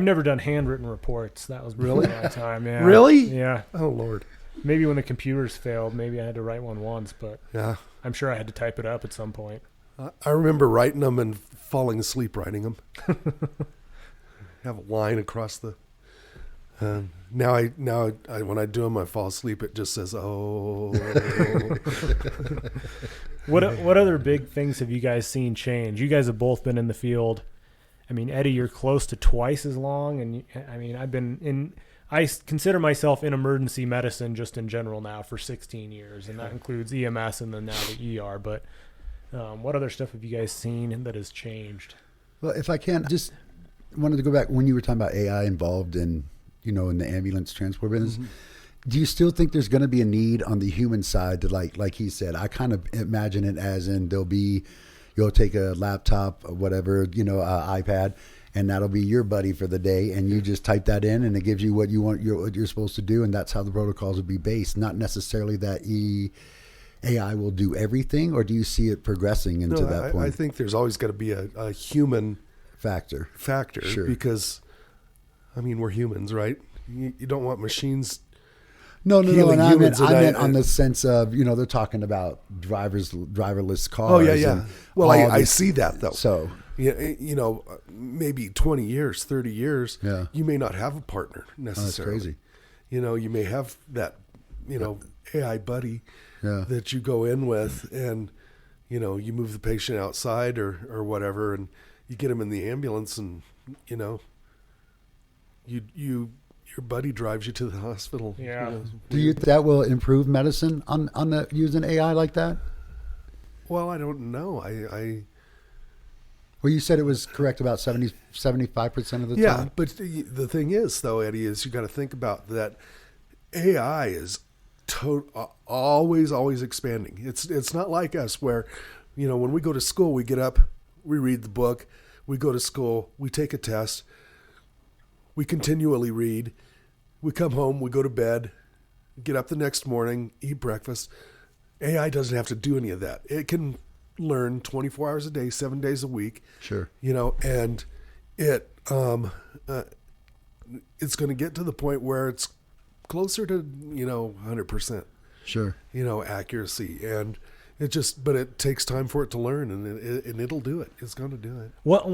I've never done handwritten reports. That was Really? before my time. Yeah. Really? Yeah. Oh, Lord. Maybe when the computers failed, maybe I had to write one once, but Yeah. I'm sure I had to type it up at some point. I remember writing them and falling asleep writing them. Have a line across the. Now I when I do them, I fall asleep. It just says, "Oh." What other big things have you guys seen change? You guys have both been in the field. I mean, Eddie, you're close to twice as long, and I mean, I consider myself in emergency medicine just in general now for 16 years, and that includes EMS and then now the ER. But what other stuff have you guys seen that has changed? Well, if I can, just wanted to go back when you were talking about AI involved in the ambulance transport business. Mm-hmm. Do you still think there's going to be a need on the human side to like he said? I kind of imagine it as in you'll take a laptop or whatever, iPad, and that'll be your buddy for the day, and you just type that in, and it gives you what you want, what you're supposed to do, and that's how the protocols would be based. Not necessarily that AI will do everything, or do you see it progressing into that point? I think there's always got to be a human factor, sure. Because, I mean, we're humans, right? You don't want machines. No. And I meant on the sense of, they're talking about driverless cars. Oh, yeah. Well, I see that, though. So, maybe 20 years, 30 years, you may not have a partner necessarily. Oh, that's crazy. You may have that, AI buddy that you go in with, and, you move the patient outside or whatever, and you get him in the ambulance, and, your buddy drives you to the hospital. Yeah. Do you think that will improve medicine on using AI like that? Well, I don't know. Well, you said it was correct about 75% of the time. Yeah, but the thing is, though, Eddie, is you got to think about that. AI is always expanding. It's not like us where, when we go to school, we get up, we read the book, we go to school, we take a test, we continually read, we come home, we go to bed, get up the next morning, eat breakfast. AI doesn't have to do any of that. It can learn 24 hours a day, 7 days a week. Sure. And it's going to get to the point where it's closer to, 100%. Sure. Accuracy. And but it takes time for it to learn, and it'll do it. It's going to do it. What